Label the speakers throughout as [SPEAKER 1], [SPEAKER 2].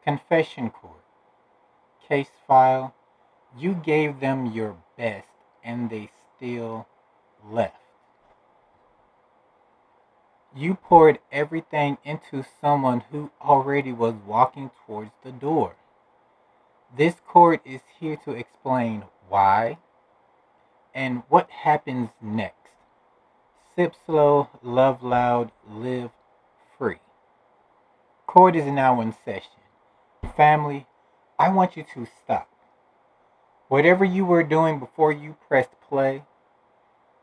[SPEAKER 1] Confession court. Case file. You gave them your best and they still left. You poured everything into someone who already was walking towards the door. This court is here to explain why and what happens next. Sip slow, love loud, live free. Court is now in session. Family, I want you to stop. Whatever you were doing before you pressed play,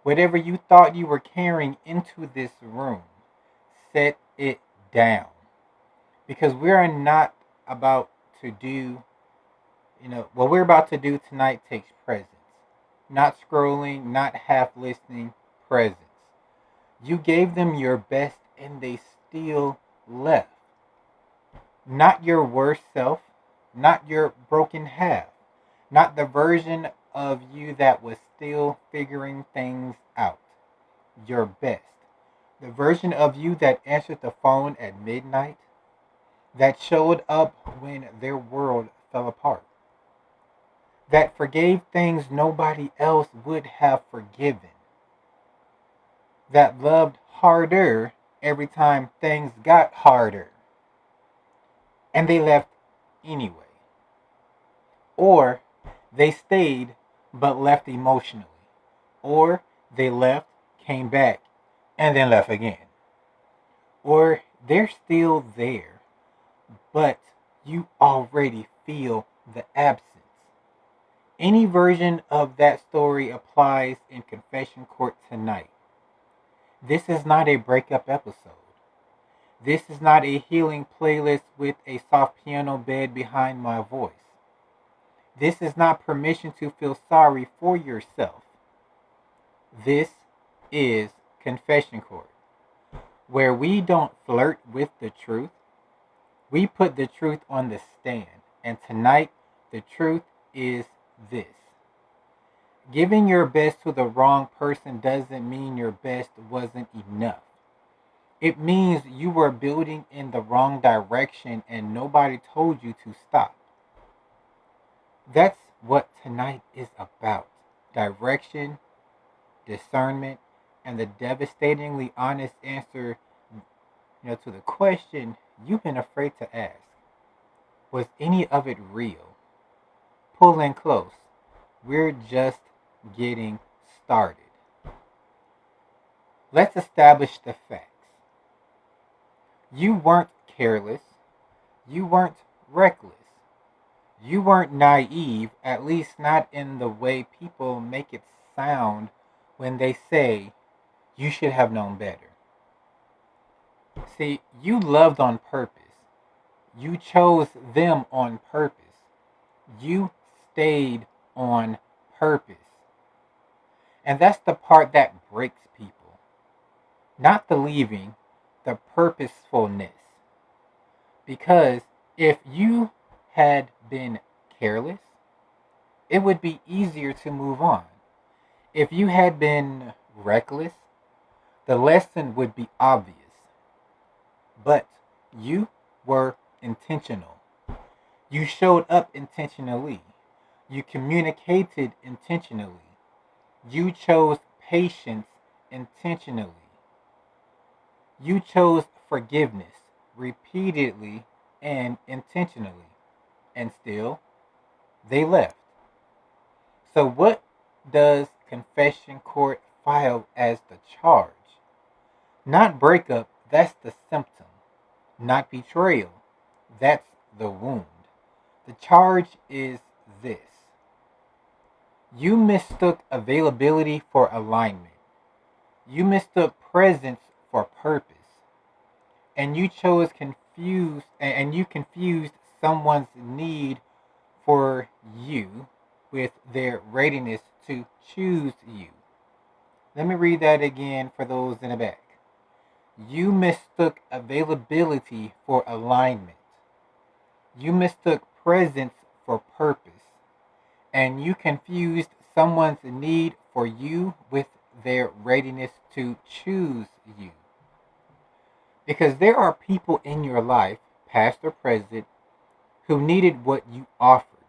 [SPEAKER 1] whatever you thought you were carrying into this room, set it down. Because we are not about to do, what we're about to do tonight takes presence. Not scrolling, not half listening, presence. You gave them your best and they still left. Not your worst self, not your broken half, not the version of you that was still figuring things out. Your best. The version of you that answered the phone at midnight, that showed up when their world fell apart, that forgave things nobody else would have forgiven, that loved harder every time things got harder, and they left anyway. Or they stayed but left emotionally. Or they left, came back, and then left again. Or they're still there, but you already feel the absence. Any version of that story applies in confession court tonight. This is not a breakup episode. This is not a healing playlist with a soft piano bed behind my voice. This is not permission to feel sorry for yourself. This is confession court, where we don't flirt with the truth. We put the truth on the stand. And tonight, the truth is this. Giving your best to the wrong person doesn't mean your best wasn't enough. It means you were building in the wrong direction and nobody told you to stop. That's what tonight is about. Direction, discernment, and the devastatingly honest answer, to the question you've been afraid to ask. Was any of it real? Pull in close. We're just getting started. Let's establish the facts. You weren't careless. You weren't reckless. You weren't naive, at least not in the way people make it sound when they say you should have known better. See, you loved on purpose. You chose them on purpose. You stayed on purpose. And that's the part that breaks people. Not the leaving, the purposefulness. Because if you had been careless, it would be easier to move on. If you had been reckless, the lesson would be obvious. But you were intentional. You showed up intentionally. You communicated intentionally. You chose patience intentionally. You chose forgiveness repeatedly and intentionally. And still, they left. So, what does confession court file as the charge? Not breakup, that's the symptom. Not betrayal, that's the wound. The charge is this: you mistook availability for alignment, you mistook presence for purpose, and you confused someone's need for you with their readiness to choose you. Let me read that again for those in the back. You mistook availability for alignment. You mistook presence for purpose. And you confused someone's need for you with their readiness to choose you. Because there are people in your life, past or present, who needed what you offered: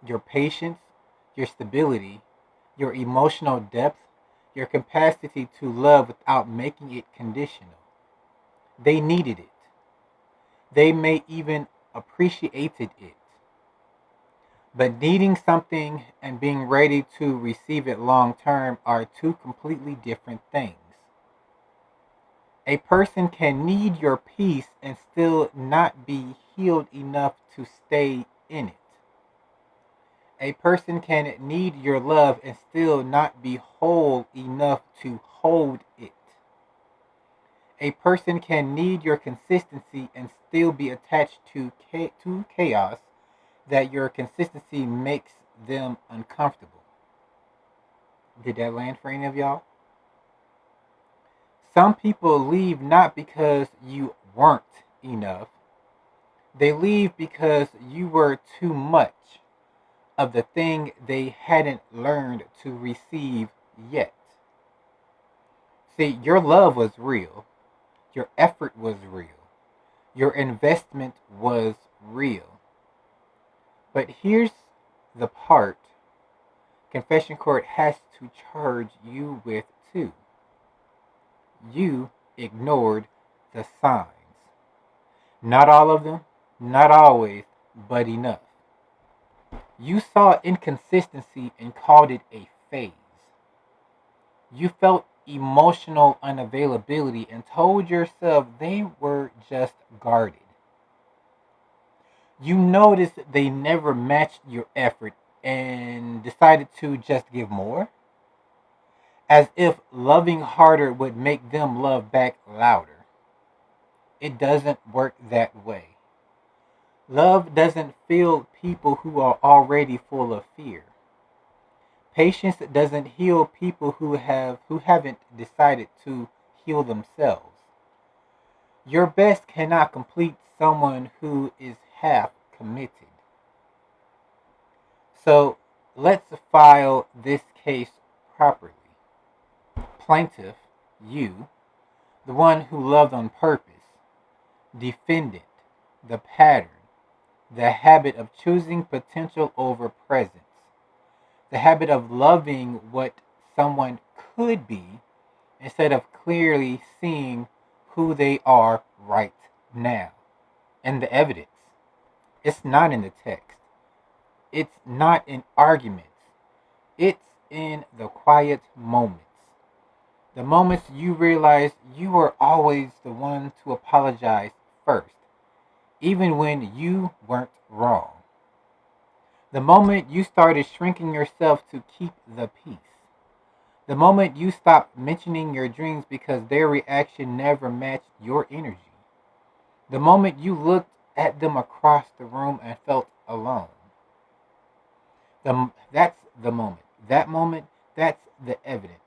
[SPEAKER 1] your patience, your stability, your emotional depth, your capacity to love without making it conditional. They needed it. They may even appreciated it. But needing something and being ready to receive it long term are two completely different things. A person can need your peace and still not be healed enough to stay in it. A person can need your love and still not be whole enough to hold it. A person can need your consistency and still be attached to chaos that your consistency makes them uncomfortable. Did that land for any of y'all? Some people leave not because you weren't enough. They leave because you were too much of the thing they hadn't learned to receive yet. See, your love was real. Your effort was real. Your investment was real. But here's the part Confession Court has to charge you with too. You ignored the signs. Not all of them, not always, but enough. You saw inconsistency and called it a phase. You felt emotional unavailability and told yourself they were just guarded. You noticed they never matched your effort and decided to just give more, as if loving harder would make them love back louder. It doesn't work that way. Love doesn't fill people who are already full of fear. Patience doesn't heal people who haven't decided to heal themselves. Your best cannot complete someone who is half committed. So let's file this case properly. Plaintiff, you, the one who loved on purpose, defendant, the pattern, the habit of choosing potential over presence, the habit of loving what someone could be instead of clearly seeing who they are right now. And the evidence, it's not in the text, it's not in arguments, it's in the quiet moments. The moments you realize you were always the one to apologize first, even when you weren't wrong. The moment you started shrinking yourself to keep the peace. The moment you stopped mentioning your dreams because their reaction never matched your energy. The moment you looked at them across the room and felt alone. That's the moment. That moment, that's the evidence.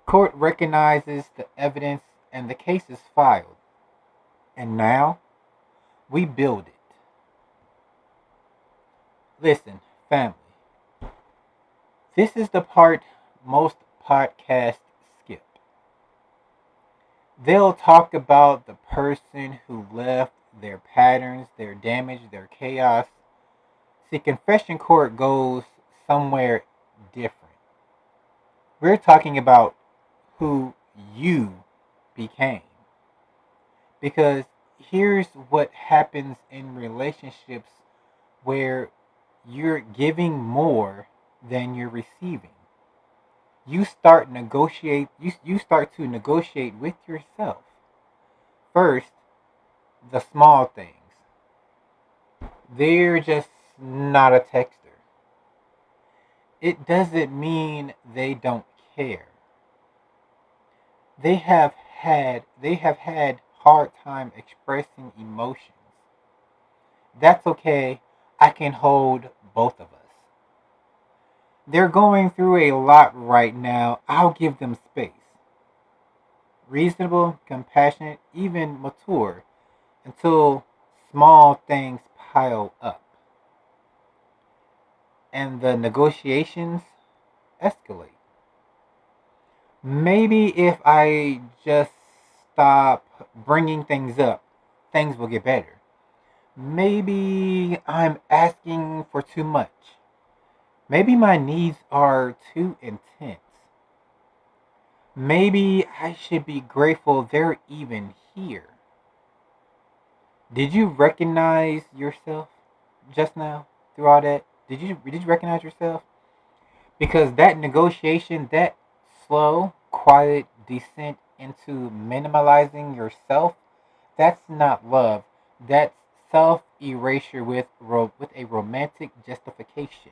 [SPEAKER 1] Court recognizes the evidence and the case is filed. And now we build it. Listen, family, this is the part most podcasts skip. They'll talk about the person who left, their patterns, their damage, their chaos. See, Confession Court goes somewhere different. We're talking about who you became. Because here's what happens in relationships where you're giving more than you're receiving. You start to negotiate with yourself. First, the small things. They're just not a texter. It doesn't mean they don't care. They have had hard time expressing emotions. That's okay. I can hold both of us. They're going through a lot right now. I'll give them space. Reasonable, compassionate, even mature, until small things pile up and the negotiations escalate. Maybe if I just stop bringing things up, things will get better. Maybe I'm asking for too much. Maybe my needs are too intense. Maybe I should be grateful they're even here. Did you recognize yourself just now through all that? Did you recognize yourself? Because that negotiation, that slow, quiet descent into minimalizing yourself, that's not love. That's self erasure with a romantic justification.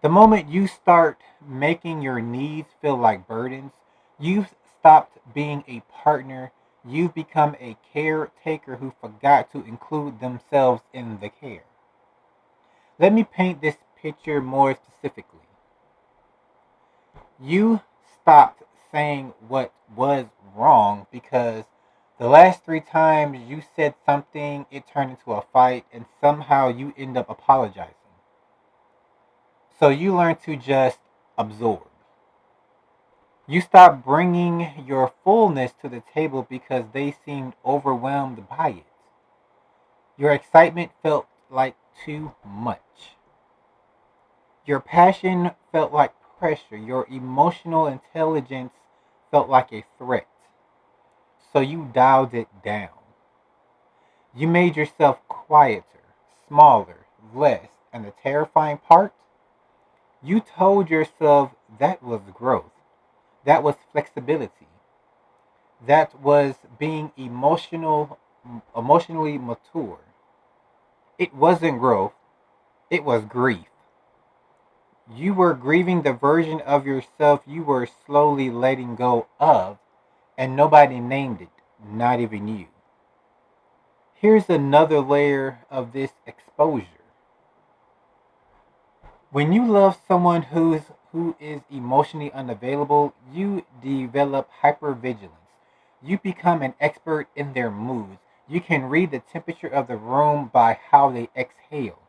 [SPEAKER 1] The moment you start making your needs feel like burdens, you've stopped being a partner. You've become a caretaker who forgot to include themselves in the care. Let me paint this picture more specifically. You stopped saying what was wrong because the last three times you said something, it turned into a fight, and somehow you end up apologizing. So you learn to just absorb. You stop bringing your fullness to the table because they seemed overwhelmed by it. Your excitement felt like too much. Your passion felt like pressure. Your emotional intelligence felt like a threat. So you dialed it down. You made yourself quieter, smaller, less. And the terrifying part, you told yourself that was growth. That was flexibility. That was being emotionally mature. It wasn't growth, it was grief. You were grieving the version of yourself you were slowly letting go of, and nobody named it, not even you. Here's another layer of this exposure. When you love someone who is emotionally unavailable, you develop hypervigilance. You become an expert in their moods. You can read the temperature of the room by how they exhale.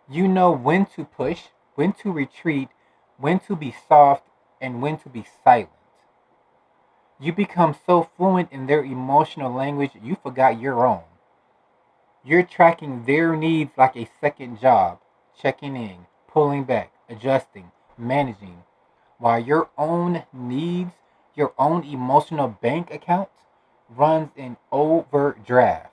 [SPEAKER 1] You know when to push, when to retreat, when to be soft, and when to be silent. You become so fluent in their emotional language, you forgot your own. You're tracking their needs like a second job, checking in, pulling back, adjusting, managing, while your own needs, your own emotional bank account runs in overdraft.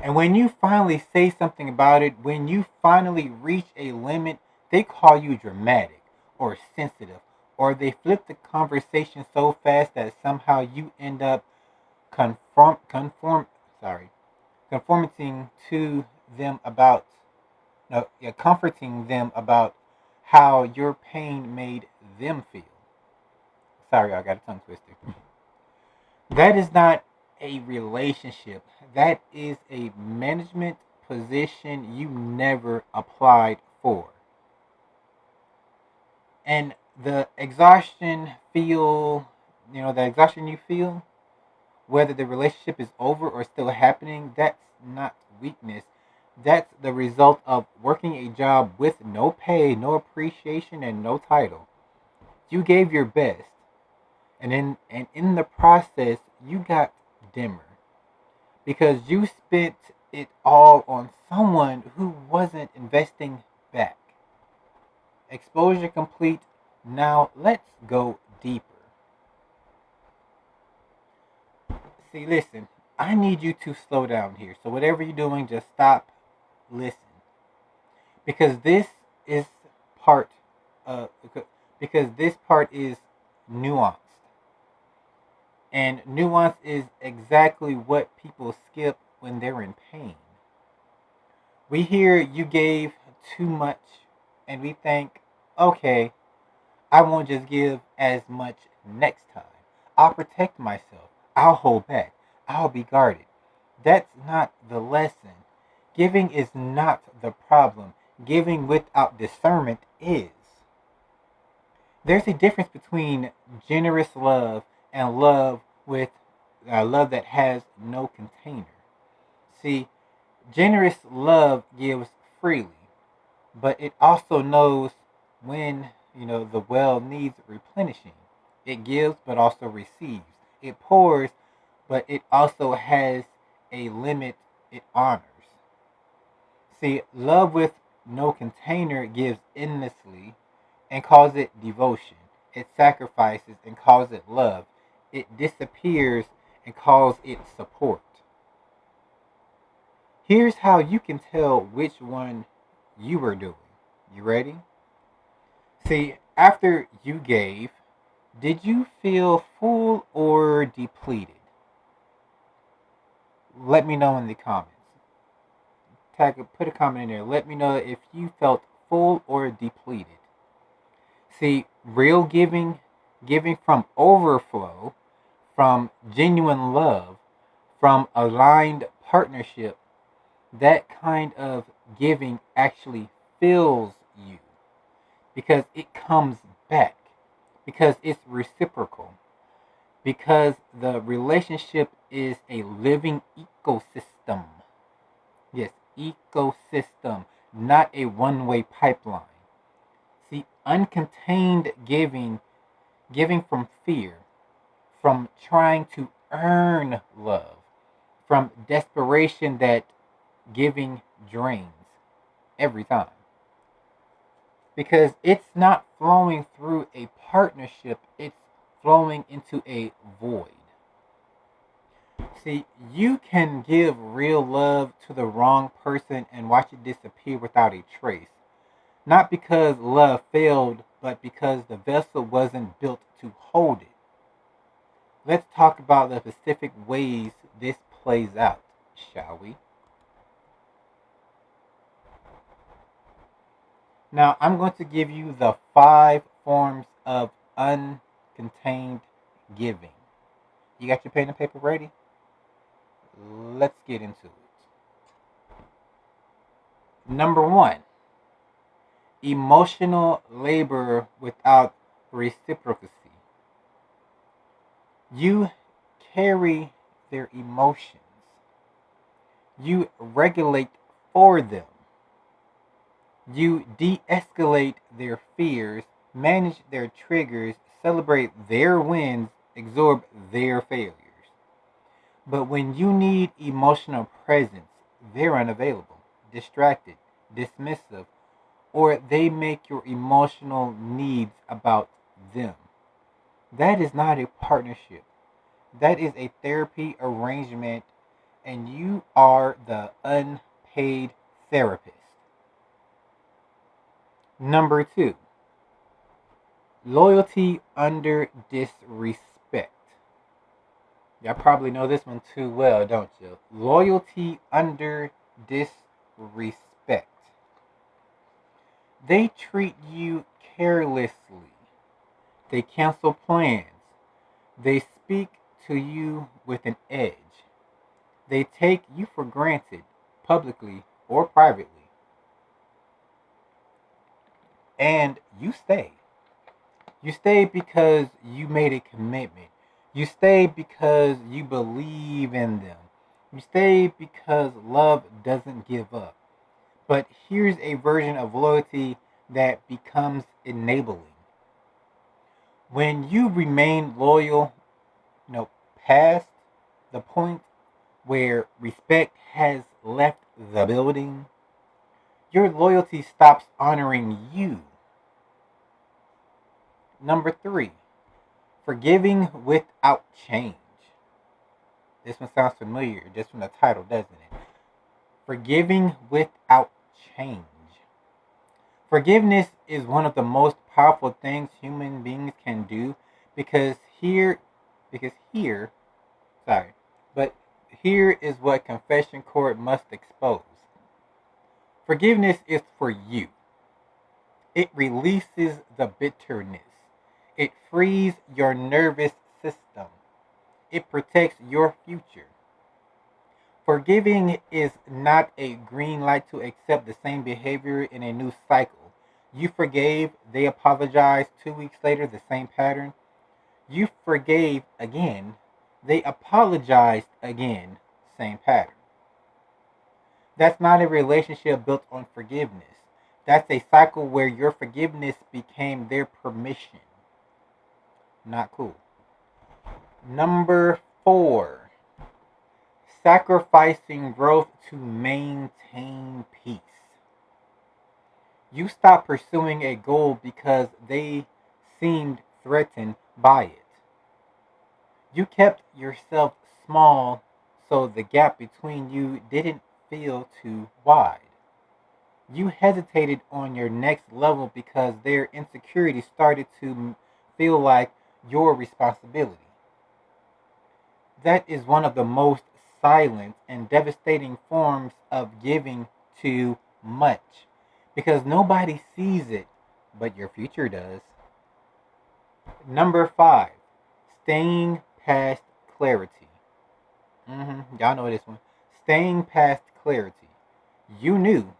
[SPEAKER 1] And when you finally say something about it, when you finally reach a limit, they call you dramatic or sensitive, or they flip the conversation so fast that somehow you end up conform sorry conforming to them about no, yeah, comforting them about how your pain made them feel. Sorry, I got a tongue twister. That is not a relationship. That is a management position you never applied for. And the exhaustion you feel, whether the relationship is over or still happening, that's not weakness. That's the result of working a job with no pay, no appreciation, and no title. You gave your best, and in the process, you got dimmer because you spent it all on someone who wasn't investing back. Exposure complete. Now let's go deeper. See, listen, I need you to slow down here. So whatever you're doing, just stop, listen, because is part, uh, because this part is nuanced, and nuance is exactly what people skip when they're in pain. We hear you gave too much, and we think, okay, I won't just give as much next time. I'll protect myself. I'll hold back. I'll be guarded. That's not the lesson. Giving is not the problem. Giving without discernment is. There's a difference between generous love and love that has no container. See, generous love gives freely, but it also knows when the well needs replenishing. It gives but also receives. It pours, but it also has a limit it honors. See, love with no container gives endlessly and calls it devotion. It sacrifices and calls it love. It disappears and calls it support. Here's how you can tell which one you are doing. You ready? See, after you gave, did you feel full or depleted? Let me know in the comments. Put a comment in there. Let me know if you felt full or depleted. See, real giving from overflow, from genuine love, from aligned partnership, that kind of giving actually fills you because it comes back, because it's reciprocal, because the relationship is a living ecosystem. Yes, ecosystem, not a one-way pipeline. See, uncontained giving from fear, from trying to earn love, from desperation that giving drains every time. Because it's not flowing through a partnership, it's flowing into a void. See, you can give real love to the wrong person and watch it disappear without a trace. Not because love failed, but because the vessel wasn't built to hold it. Let's talk about the specific ways this plays out, shall we? Now, I'm going to give you the 5 forms of uncontained giving. You got your pen and paper ready? Let's get into it. Number 1, emotional labor without reciprocity. You carry their emotions. You regulate for them. You de-escalate their fears, manage their triggers, celebrate their wins, absorb their failures. But when you need emotional presence, they're unavailable, distracted, dismissive, or they make your emotional needs about them. That is not a partnership. That is a therapy arrangement, and you are the unpaid therapist. Number 2, loyalty under disrespect. Y'all probably know this one too well, don't you? Loyalty under disrespect. They treat you carelessly. They cancel plans. They speak to you with an edge. They take you for granted, publicly or privately. And you stay. You stay because you made a commitment. You stay because you believe in them. You stay because love doesn't give up. But here's a version of loyalty that becomes enabling. When you remain loyal, past the point where respect has left the building, your loyalty stops honoring you. Number 3, forgiving without change. This one sounds familiar just from the title, doesn't it? Forgiving without change. Forgiveness is one of the most powerful things human beings can do because here, sorry, but here is what confession court must expose. Forgiveness is for you. It releases the bitterness. It frees your nervous system. It protects your future. Forgiving is not a green light to accept the same behavior in a new cycle. You forgave, they apologized 2 weeks later, the same pattern. You forgave again, they apologized again, same pattern. That's not a relationship built on forgiveness. That's a cycle where your forgiveness became their permission. Not cool. Number 4, sacrificing growth to maintain peace. You stopped pursuing a goal because they seemed threatened by it. You kept yourself small so the gap between you didn't feel too wide. You hesitated on your next level because their insecurity started to feel like your responsibility. That is one of the most silent and devastating forms of giving too much because nobody sees it, but your future does. Number five, staying past clarity. Y'all know this one. Staying past clarity. You knew.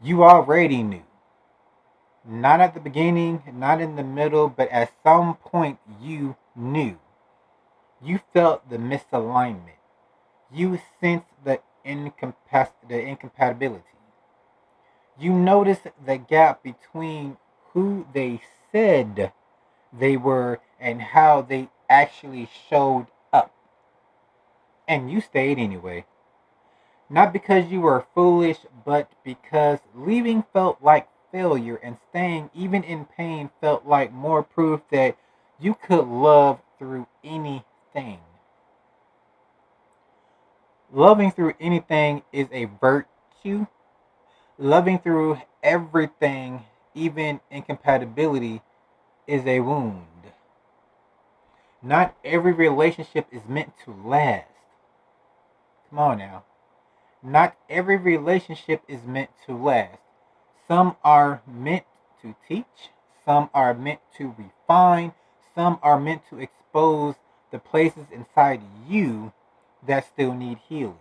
[SPEAKER 1] You already knew. Not at the beginning, not in the middle, but at some point you knew. You felt the misalignment. You sensed the incompatibility. You noticed the gap between who they said they were and how they actually showed up. And you stayed anyway. Not because you were foolish, but because leaving felt like failure and staying, even in pain, felt like more proof that you could love through anything. Loving through anything is a virtue. Loving through everything, even incompatibility, is a wound. Not every relationship is meant to last. Come on now. Not every relationship is meant to last. Some are meant to teach, some are meant to refine, some are meant to expose the places inside you that still need healing.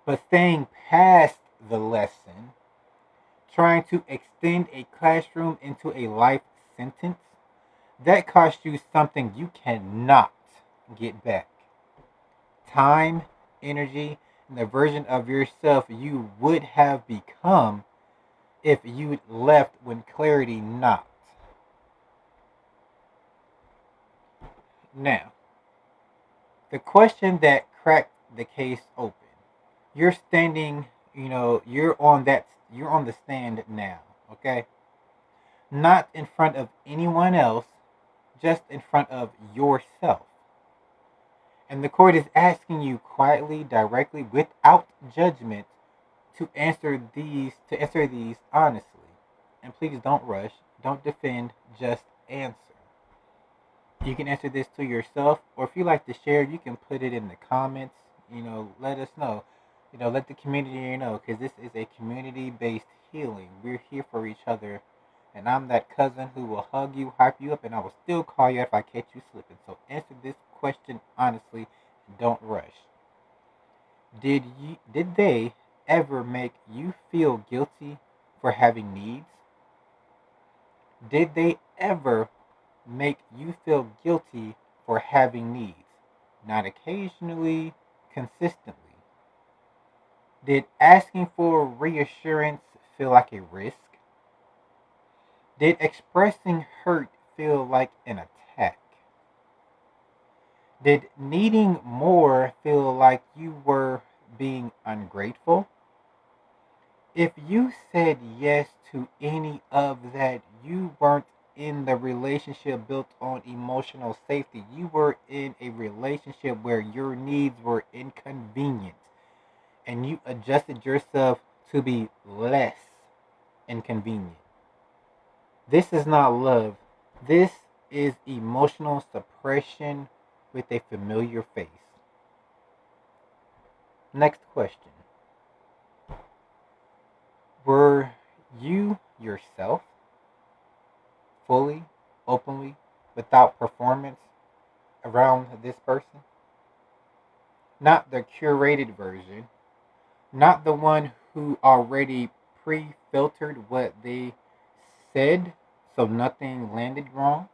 [SPEAKER 1] But staying past the lesson, trying to extend a classroom into a life sentence, that costs you something you cannot get back. Time, energy, and the version of yourself you would have become if you'd left when clarity knocked. Now, the question that cracked the case open. You're standing, you're on the stand now, okay? Not in front of anyone else, just in front of yourself. And the court is asking you quietly, directly, without judgment, to answer these honestly. And please don't rush, don't defend, just answer. You can answer this to yourself, or if you like to share, you can put it in the comments. Let us know. Let the community know, because this is a community-based healing. We're here for each other, and I'm that cousin who will hug you, hype you up, and I will still call you if I catch you slipping. So answer this question honestly, and don't rush. Did they ever make you feel guilty for having needs? Did they ever make you feel guilty for having needs? Not occasionally, consistently. Did asking for reassurance feel like a risk? Did expressing hurt feel like an attack? Did needing more feel like you were being ungrateful? If you said yes to any of that, you weren't in the relationship built on emotional safety. You were in a relationship where your needs were inconvenient and you adjusted yourself to be less inconvenient. This is not love. This is emotional suppression with a familiar face. Next question. Were you yourself fully, openly, without performance around this person? Not the curated version, not the one who already pre filtered what they said so nothing landed wrong,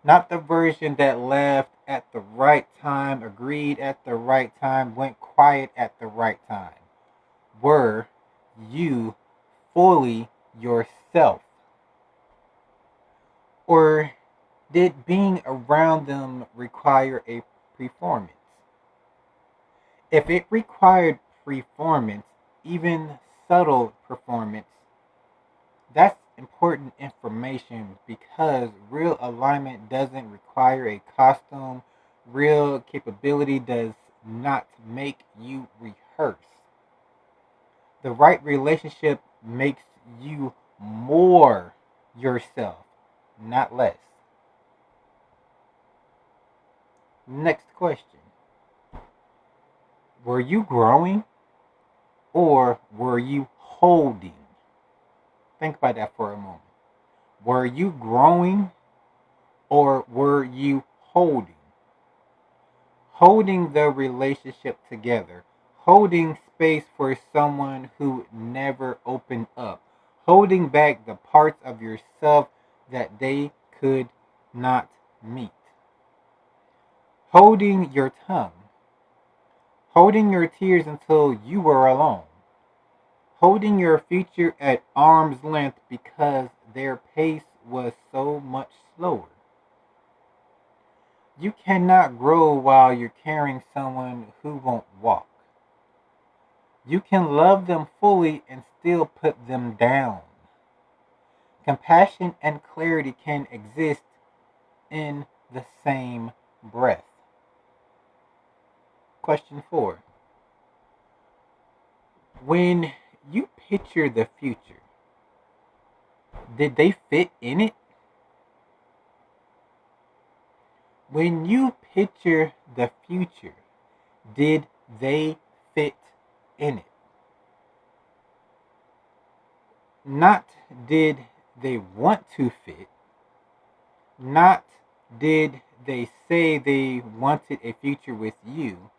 [SPEAKER 1] not the version that laughed at the right time, agreed at the right time, went quiet at the right time. Were you fully yourself? Or did being around them require a performance? If it required performance, even subtle performance, that's important information because real alignment doesn't require a costume. Real capability does not make you rehearse. The right relationship makes you more yourself, not less. Next question. Were you growing or were you holding? Think about that for a moment. Were you growing or were you holding? Holding the relationship together, holding space for someone who never opened up, holding back the parts of yourself that they could not meet, holding your tongue, holding your tears until you were alone, holding your future at arm's length because their pace was so much slower. You cannot grow while you're carrying someone who won't walk. You can love them fully and still put them down. Compassion and clarity can exist in the same breath. Question 4. When you picture the future, did they fit in it? When you picture the future, did they fit in it? Not did they want to fit, not did they say they wanted a future with you.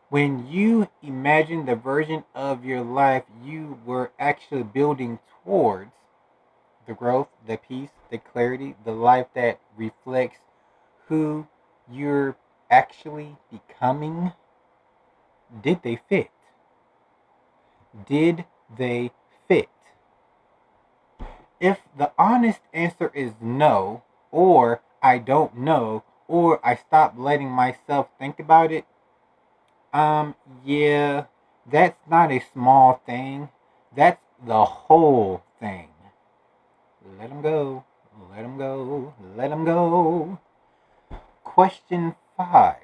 [SPEAKER 1] When you imagine the version of your life you were actually building towards, the growth, the peace, the clarity, the life that reflects who you're actually becoming, did they fit? Did they fit? If the honest answer is no, or I don't know, or I stop letting myself think about it, yeah, that's not a small thing. That's the whole thing. Let them go. Let them go. Let them go. Question 5.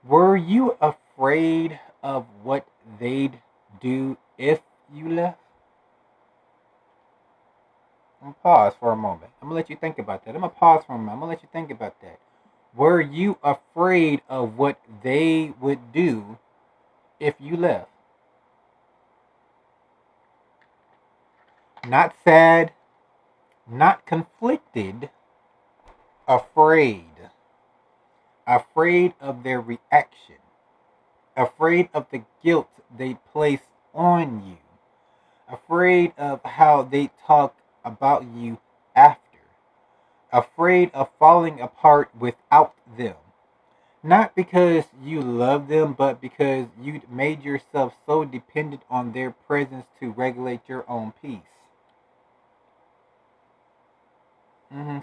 [SPEAKER 1] Were you afraid of what they'd do if you left? I'm gonna pause for a moment. I'm gonna let you think about that. I'm gonna pause for a moment. I'm gonna let you think about that. Were you afraid of what they would do if you left? Not sad, not conflicted, afraid. Afraid of their reaction. Afraid of the guilt they place on you. Afraid of how they talk about you after. Afraid of falling apart without them. Not because you love them, but because you'd made yourself so dependent on their presence to regulate your own peace.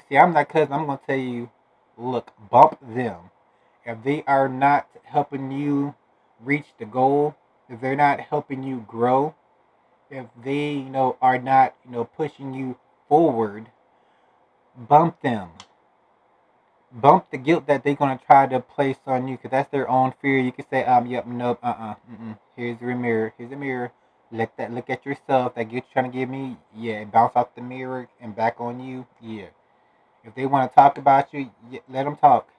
[SPEAKER 1] See, I'm not cousin. I'm gonna tell you, look, bump them. If they are not helping you reach the goal, if they're not helping you grow, if they, are not, pushing you forward, bump them. Bump the guilt that they're gonna try to place on you, because that's their own fear. You can say, yep, nope, Here's the mirror. Here's the mirror. Let that look at yourself. That guilt you're trying to give me, yeah, bounce off the mirror and back on you, yeah. If they want to talk about you, let them talk.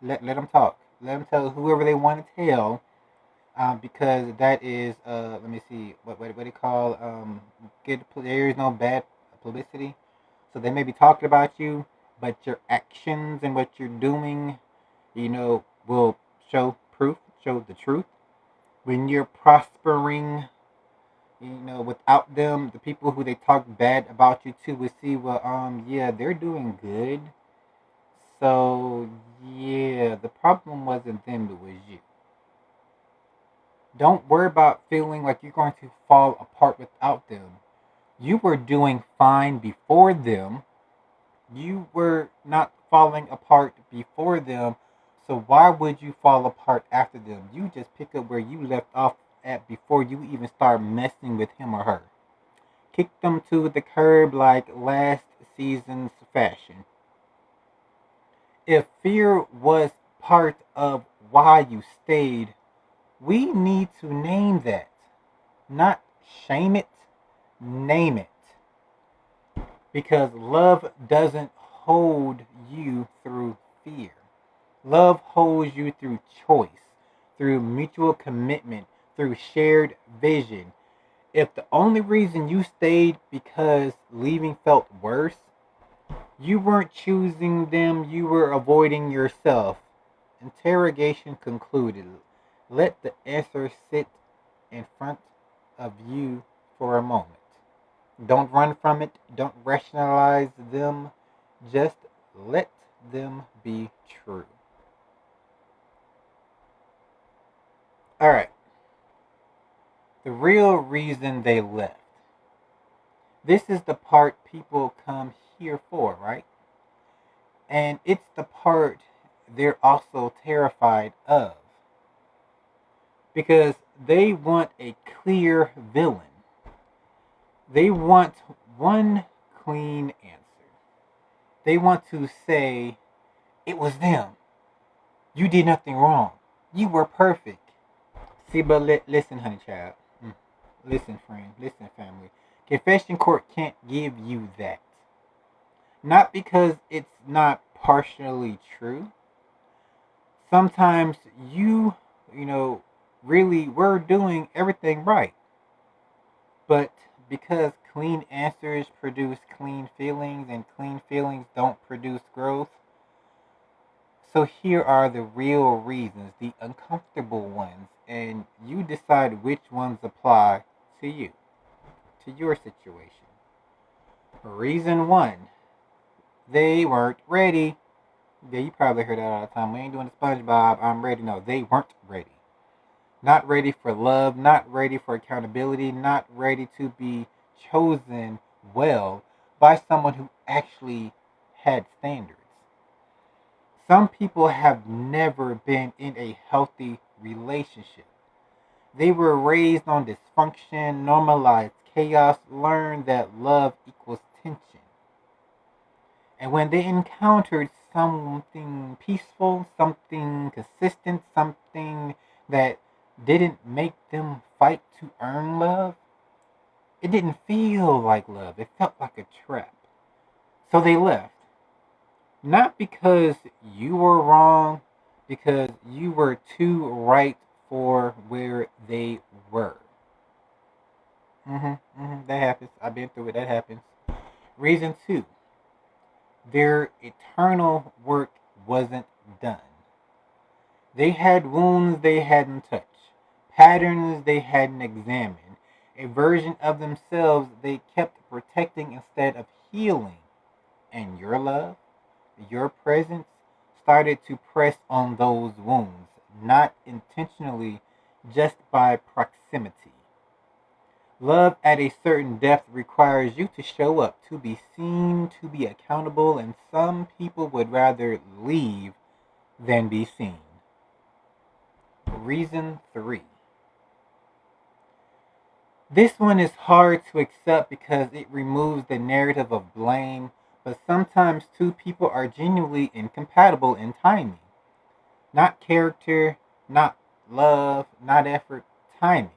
[SPEAKER 1] Let them talk. Let them tell whoever they want to tell, because that is, let me see, what do you call, good. There is no bad publicity. So they may be talking about you, but your actions and what you're doing, will show proof, show the truth. When you're prospering, without them, the people who they talk bad about you to will see, well, yeah, they're doing good. So, yeah, the problem wasn't them, it was you. Don't worry about feeling like you're going to fall apart without them. You were doing fine before them. You were not falling apart before them. So why would you fall apart after them? You just pick up where you left off at before you even start messing with him or her. Kick them to the curb like last season's fashion. If fear was part of why you stayed, we need to name that. Not shame it, name it. Because love doesn't hold you through fear. Love holds you through choice, through mutual commitment, through shared vision. If the only reason you stayed because leaving felt worse, you weren't choosing them, you were avoiding yourself. Interrogation concluded. Let the answer sit in front of you for a moment. Don't run from it, don't rationalize them, just let them be true. Alright, the real reason they left. This is the part people come here for, right? And it's the part they're also terrified of. Because they want a clear villain. They want one clean answer. They want to say, it was them. You did nothing wrong. You were perfect. See, but listen, honey child. Listen, friend. Listen, family. Confession court can't give you that. Not because it's not partially true. Sometimes really were doing everything right. But because clean answers produce clean feelings and clean feelings don't produce growth, so here are the real reasons, the uncomfortable ones, and you decide which ones apply to you, to your situation. Reason one, they weren't ready. Yeah, you probably heard that all the time. We ain't doing the SpongeBob, I'm ready. No, they weren't ready. Not ready for love, not ready for accountability, not ready to be chosen well by someone who actually had standards. Some people have never been in a healthy relationship. They were raised on dysfunction, normalized chaos, learned that love equals tension. And when they encountered something peaceful, something consistent, something that didn't make them fight to earn love, it didn't feel like love. It felt like a trap. So they left. Not because you were wrong, because you were too right for where they were. That happens. I've been through it. That happens. Reason two, their eternal work wasn't done. They had wounds they hadn't touched, patterns they hadn't examined, a version of themselves they kept protecting instead of healing. And your love, your presence, started to press on those wounds, not intentionally, just by proximity. Love at a certain depth requires you to show up, to be seen, to be accountable, and some people would rather leave than be seen. Reason three. This one is hard to accept because it removes the narrative of blame, but sometimes two people are genuinely incompatible in timing. Not character, not love, not effort, timing.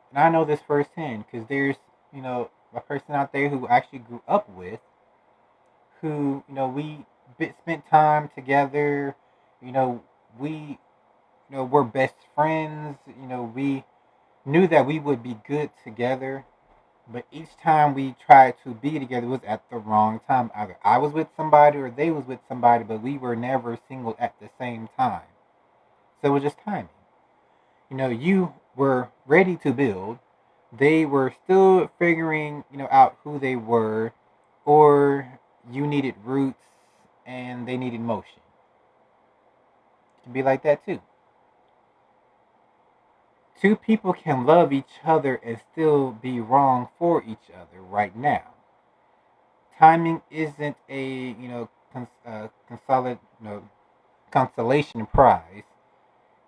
[SPEAKER 1] And I know this firsthand because there's, a person out there who I actually grew up with who, we spent time together, you know, we, we're best friends, we knew that we would be good together, but each time we tried to be together was at the wrong time. Either I was with somebody or they was with somebody, but we were never single at the same time. So it was just timing. You were ready to build. They were still figuring, out who they were, or you needed roots and they needed motion. It can be like that too. Two people can love each other and still be wrong for each other right now. Timing isn't a consolid consolation prize.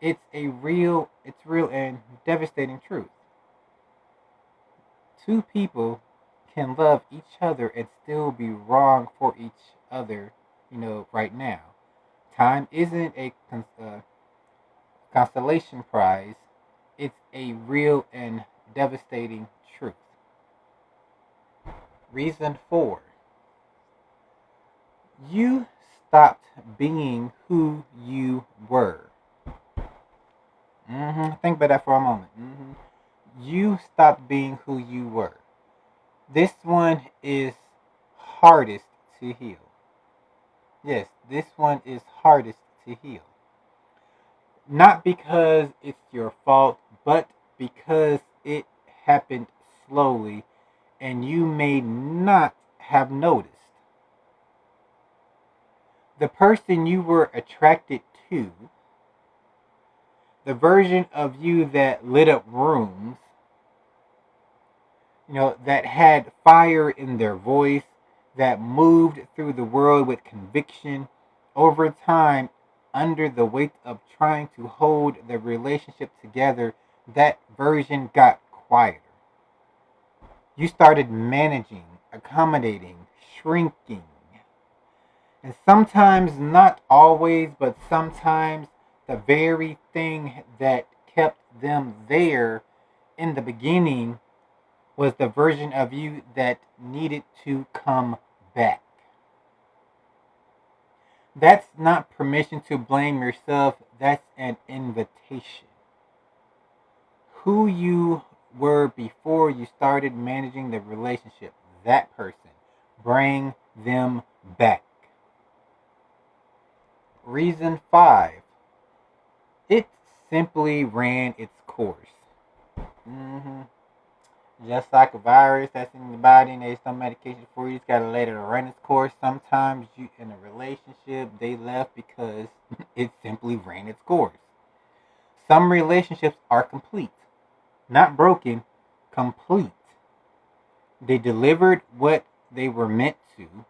[SPEAKER 1] It's real and devastating truth. Two people can love each other and still be wrong for each other, right now. Time isn't a constellation prize, it's a real and devastating truth. Reason 4: you stopped being who you were. Think about that for a moment. You stopped being who you were. This one is hardest to heal. Yes, this one is hardest to heal. Not because it's your fault, but because it happened slowly and you may not have noticed. The person you were attracted to, the version of you that lit up rooms, that had fire in their voice, that moved through the world with conviction, over time, under the weight of trying to hold the relationship together, that version got quieter. You started managing, accommodating, shrinking. And sometimes, not always, but sometimes, the very thing that kept them there in the beginning was the version of you that needed to come back. That's not permission to blame yourself, that's an invitation. Who you were before you started managing the relationship, that person, bring them back. Reason 5: it simply ran its course. hmm Just like a virus that's in the body and there's some medication for you, you just gotta let it run its course. Sometimes you in a relationship they left because it simply ran its course. Some relationships are complete, not broken, complete. They delivered what they were meant to.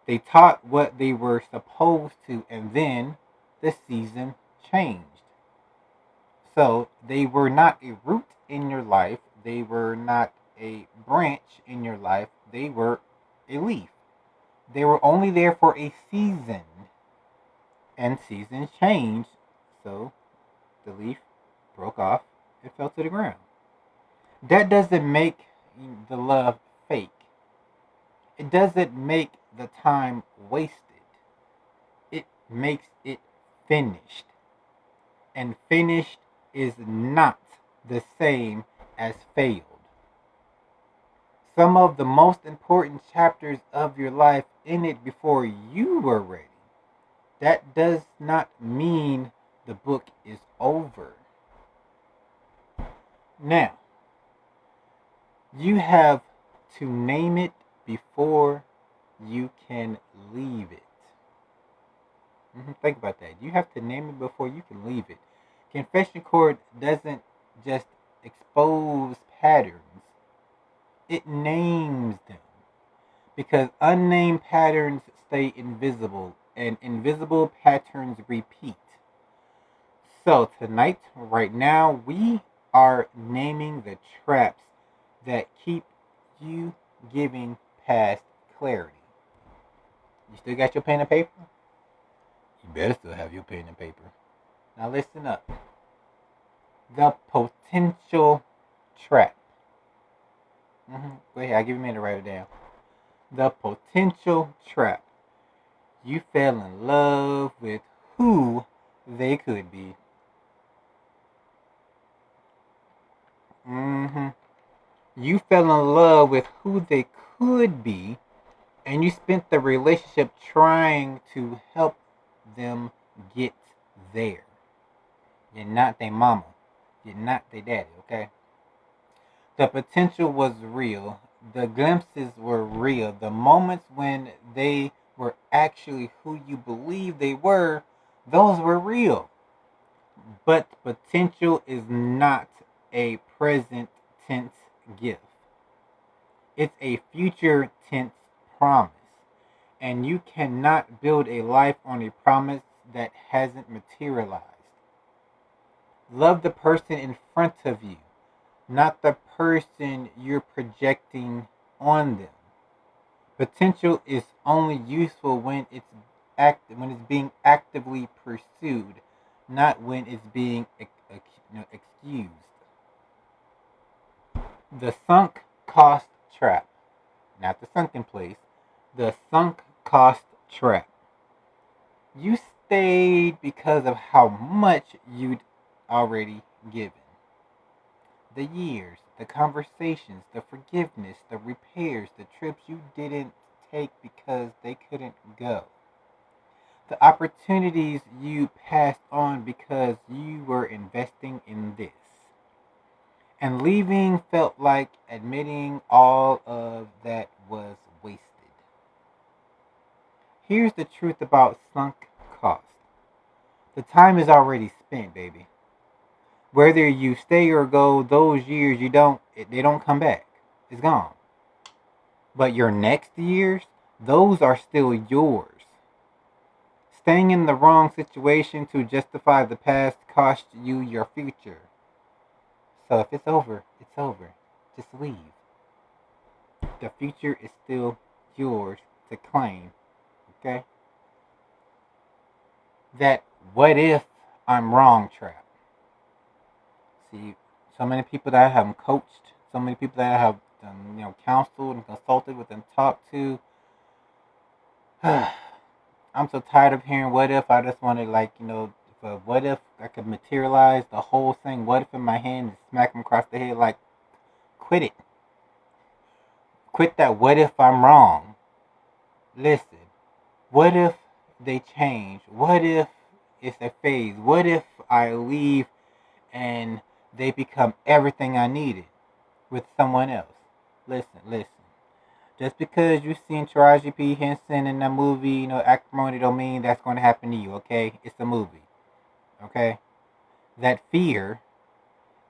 [SPEAKER 1] They taught what they were supposed to, and then the season changed. So they were not a root in your life. They were not a branch in your life. They were a leaf. They were only there for a season, and seasons changed. So the leaf broke off and fell to the ground. That doesn't make the love fake. It doesn't make the time wasted. It makes it finished. And finished is not the same as failed. Some of the most important chapters of your life ended before you were ready. That does not mean the book is over. Now, you have to name it before you can leave it. Think about that. You have to name it before you can leave it. Confession Court doesn't just expose patterns, it names them. Because unnamed patterns stay invisible, and invisible patterns repeat. So, tonight, right now, we are naming the traps that keep you giving past clarity. You still got your pen and paper? You better still have your pen and paper. Now, listen up. The potential trap. Go ahead, I'll give you a minute to write it down. The potential trap. You fell in love with who they could be. You fell in love with who they could be, and you spent the relationship trying to help them get there. You're not their mama. You're not their daddy, okay? The potential was real. The glimpses were real. The moments when they were actually who you believe they were, those were real. But potential is not a present tense gift. It's a future tense promise. And you cannot build a life on a promise that hasn't materialized. Love the person in front of you, not the person you're projecting on them. Potential is only useful when it's being actively pursued, not when it's being excused. The sunk cost trap, not the sunken place. The sunk cost trap. You stayed because of how much you'd already given. The years, the conversations, the forgiveness, the repairs, the trips you didn't take because they couldn't go. The opportunities you passed on because you were investing in this. And leaving felt like admitting all of that was wasted. Here's the truth about sunk cost. The time is already spent, baby. Whether you stay or go, those years they don't come back. It's gone. But your next years, those are still yours. Staying in the wrong situation to justify the past cost you your future. So if it's over, it's over. Just leave. The future is still yours to claim. Okay? That what if I'm wrong trap. See, so many people that I have coached, so many people that I have counseled and consulted with and talked to. I'm so tired of hearing what if. I just want to what if I could materialize the whole thing? What if in my hand and smack them across the head? Like, quit it. Quit that. What if I'm wrong? Listen. What if they change? What if it's a phase? What if I leave and they become everything I needed with someone else? Listen. Just because you've seen Taraji P. Henson in that movie, acrimony don't mean that's going to happen to you, okay? It's a movie, okay? That fear,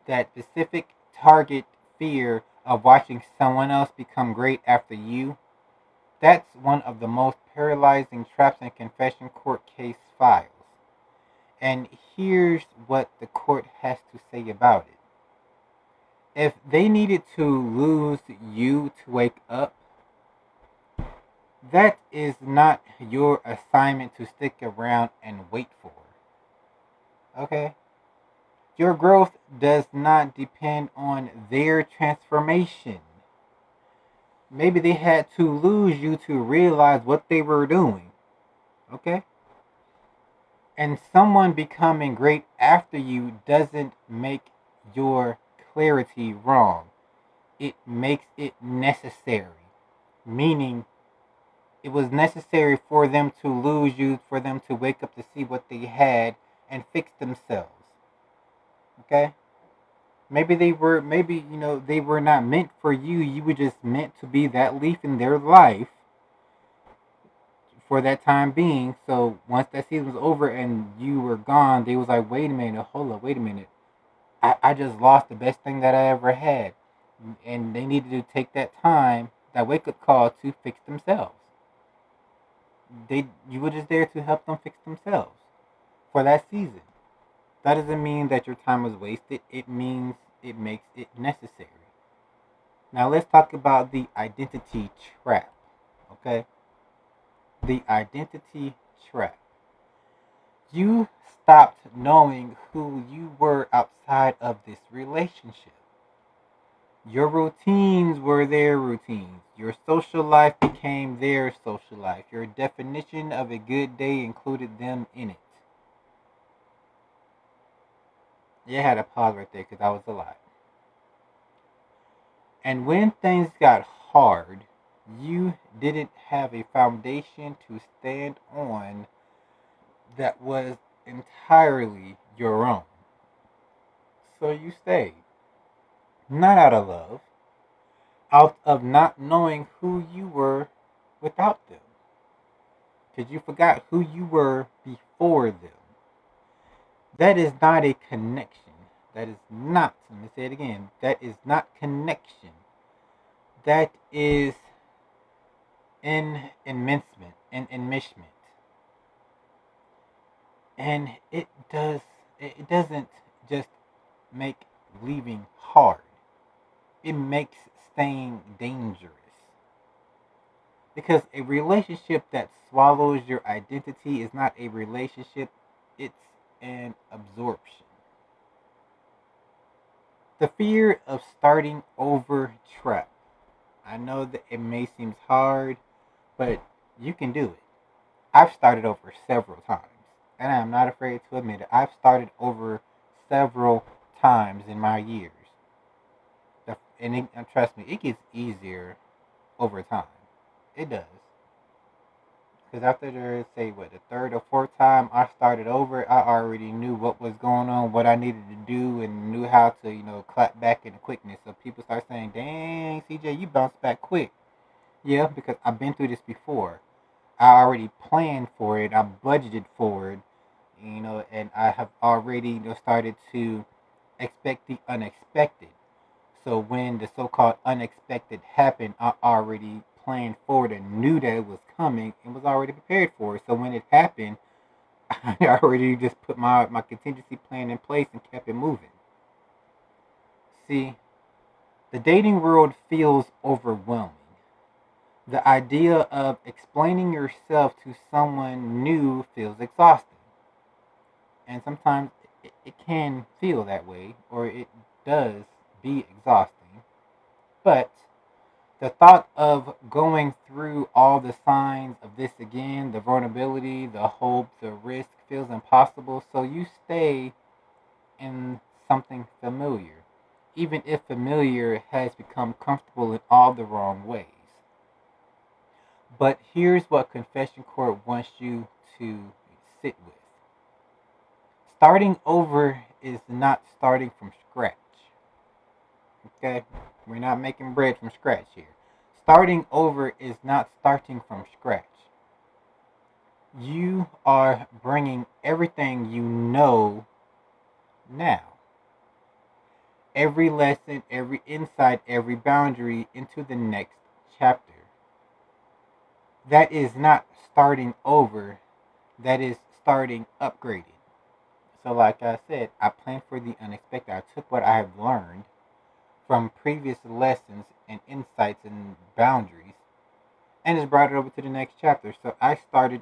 [SPEAKER 1] that specific target fear of watching someone else become great after you, that's one of the most paralyzing traps in confession court case files. And here's what the court has to say about it. If they needed to lose you to wake up, that is not your assignment to stick around and wait for. Okay? Your growth does not depend on their transformation. Maybe they had to lose you to realize what they were doing. Okay? And someone becoming great after you doesn't make your clarity wrong. It makes it necessary. Meaning, it was necessary for them to lose you, for them to wake up to see what they had and fix themselves. Okay? Maybe they were not meant for you. You were just meant to be that leaf in their life for that time being. So once that season was over and you were gone, they was like, wait a minute, hold up, wait a minute. I just lost the best thing that I ever had. And they needed to take that time, that wake up call, to fix themselves. You were just there to help them fix themselves for that season. That doesn't mean that your time was wasted. It means it makes it necessary. Now let's talk about the identity trap. Okay? The identity trap. You stopped knowing who you were outside of this relationship. Your routines were their routines. Your social life became their social life. Your definition of a good day included them in it. Yeah, I had to pause right there because I was a lot. And when things got hard, you didn't have a foundation to stand on that was entirely your own. So you stayed. Not out of love, out of not knowing who you were without them. Because you forgot who you were before them. That is not a connection. That is not, let me say it again, that is not connection. That is enmeshment. And it doesn't just make leaving hard. It makes staying dangerous. Because a relationship that swallows your identity is not a relationship, it's an absorption. The fear of starting over trap. I know that it may seem hard, but you can do it. I've started over several times, and I'm not afraid to admit it. I've started over several times in my years. And trust me, it gets easier over time. It does. Because after say, the third or fourth time I started over, I already knew what was going on, what I needed to do, and knew how to, clap back in quickness. So people start saying, dang, CJ, you bounced back quick. Yeah, because I've been through this before. I already planned for it. I budgeted for it, and I have already started to expect the unexpected. So when the so-called unexpected happened, I already planned for it and knew that it was coming and was already prepared for it. So when it happened, I already just put my contingency plan in place and kept it moving. See, the dating world feels overwhelming. The idea of explaining yourself to someone new feels exhausting. And sometimes it can feel that way, or it does be exhausting. But the thought of going through all the signs of this again, the vulnerability, the hope, the risk, feels impossible. So you stay in something familiar, even if familiar has become comfortable in all the wrong ways. But here's what Confession Court wants you to sit with. Starting over is not starting from scratch. Okay? We're not making bread from scratch here. Starting over is not starting from scratch. You are bringing everything you know now. Every lesson, every insight, every boundary into the next chapter. That is not starting over, that is starting upgraded. So, like I said, I planned for the unexpected. I took what I have learned from previous lessons and insights and boundaries and just brought it over to the next chapter. So, I started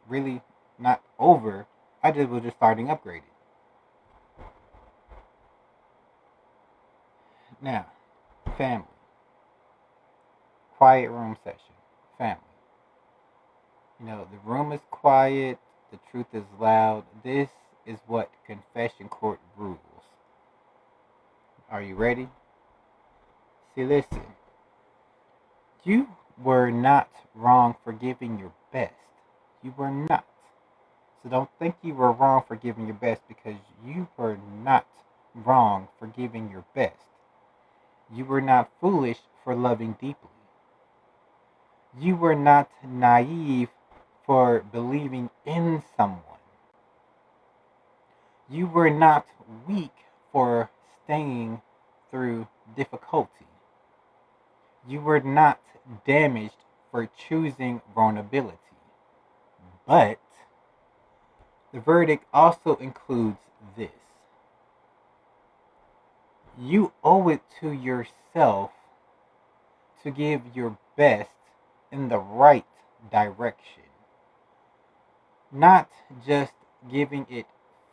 [SPEAKER 1] really not over, I just was just starting upgraded. Now, family. Quiet room session. Family. The room is quiet, the truth is loud. This is what Confession Court rules. Are you ready? See, listen. You were not wrong for giving your best. You were not. So don't think you were wrong for giving your best, because you were not wrong for giving your best. You were not foolish for loving deeply. You were not naive for believing in someone. You were not weak for staying through difficulty. You were not damaged for choosing vulnerability. But the verdict also includes this. You owe it to yourself to give your best in the right direction, not just giving it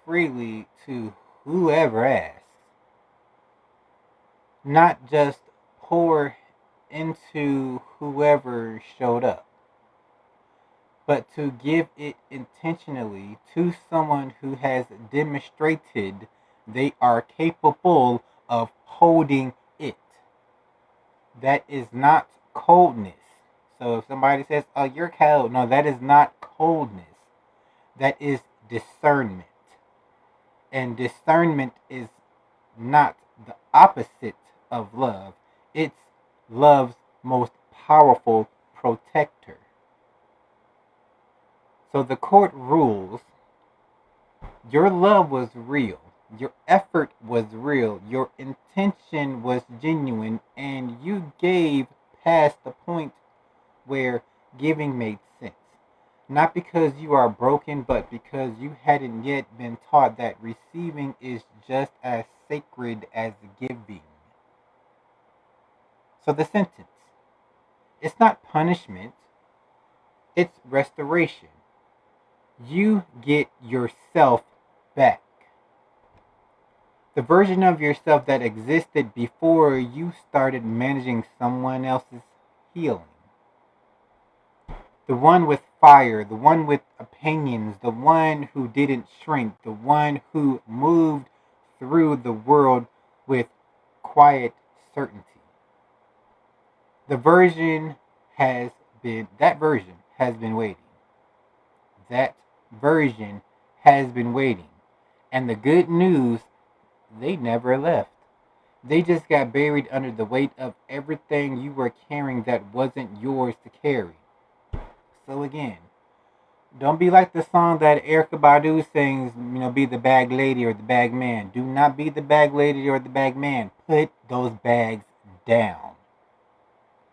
[SPEAKER 1] freely to whoever asks, not just pour into whoever showed up, but to give it intentionally to someone who has demonstrated they are capable of holding it. That is not coldness. So if somebody says, "Oh, you're cold," no, that is not coldness. That is discernment. And discernment is not the opposite of love. It's love's most powerful protector. So the court rules your love was real, your effort was real, your intention was genuine, and you gave past the point where giving made sense. Not because you are broken, but because you hadn't yet been taught that receiving is just as sacred as giving. So the sentence, it's not punishment, it's restoration. You get yourself back. The version of yourself that existed before you started managing someone else's healing. The one with fire, the one with opinions, the one who didn't shrink, the one who moved through the world with quiet certainty. The version has that version has been waiting. That version has been waiting. And the good news, they never left. They just got buried under the weight of everything you were carrying that wasn't yours to carry. So again, don't be like the song that Erykah Badu sings, be the bag lady or the bag man. Do not be the bag lady or the bag man. Put those bags down.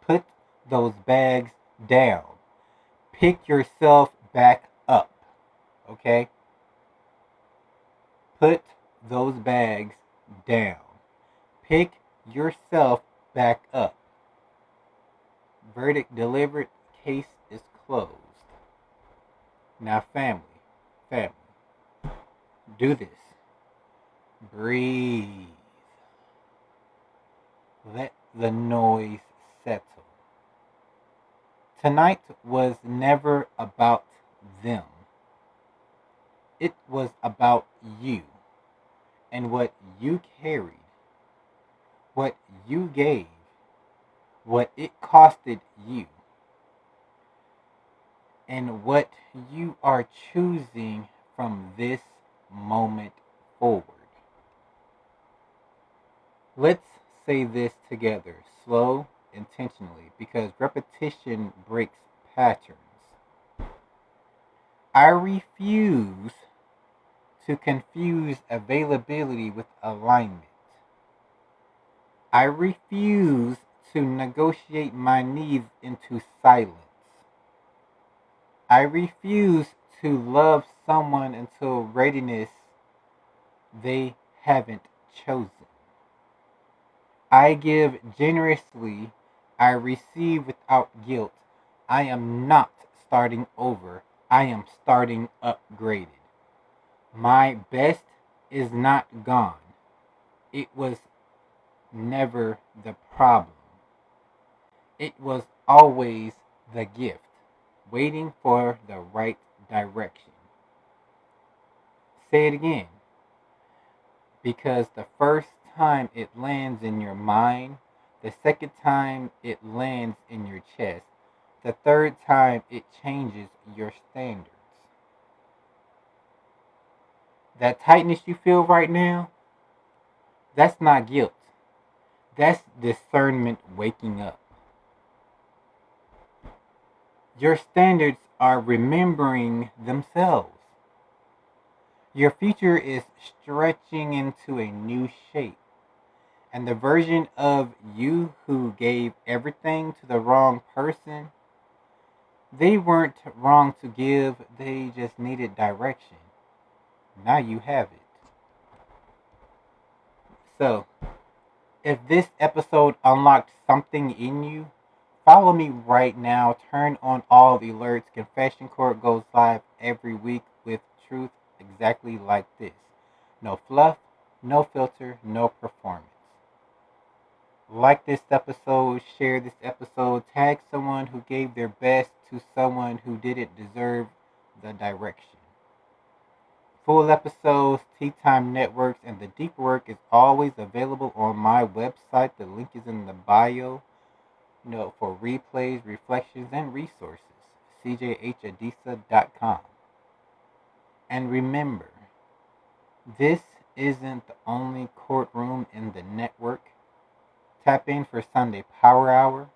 [SPEAKER 1] Put those bags down. Pick yourself back up. Okay? Put those bags down. Pick yourself back up. Verdict delivered. Case is closed. Now, family, do this. Breathe. Let the noise settle. Tonight was never about them. It was about you and what you carried, what you gave, what it costed you, and what you are choosing from this moment forward. Let's say this together, slow, intentionally, because repetition breaks patterns. I refuse to confuse availability with alignment. I refuse to negotiate my needs into silence. I refuse to love someone until readiness they haven't chosen. I give generously. I receive without guilt. I am not starting over. I am starting upgraded. My best is not gone. It was never the problem. It was always the gift, waiting for the right direction. Say it again. Because the first time it lands in your mind, the second time it lands in your chest, the third time it changes your standards. That tightness you feel right now, that's not guilt. That's discernment waking up. Your standards are remembering themselves. Your future is stretching into a new shape. And the version of you who gave everything to the wrong person, they weren't wrong to give, they just needed direction. Now you have it. So, if this episode unlocked something in you, follow me right now. Turn on all the alerts. Confession Court goes live every week with truth exactly like this. No fluff, no filter, no performance. Like this episode, share this episode, tag someone who gave their best to someone who didn't deserve the direction. Full episodes, Tea Time Networks, and the deep work is always available on my website. The link is in the bio. For replays, reflections, and resources. C.J.H.A.com. And remember, this isn't the only courtroom in the network. Tap in for Sunday Power Hour,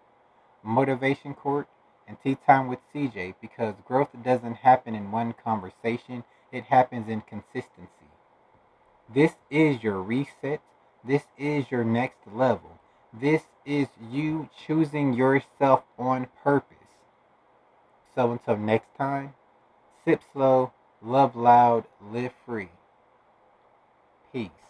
[SPEAKER 1] Motivation Court, and Tea Time with CJ because growth doesn't happen in one conversation, it happens in consistency. This is your reset. This is your next level. This is you choosing yourself on purpose. So until next time, Sip slow, love loud, live free. Peace.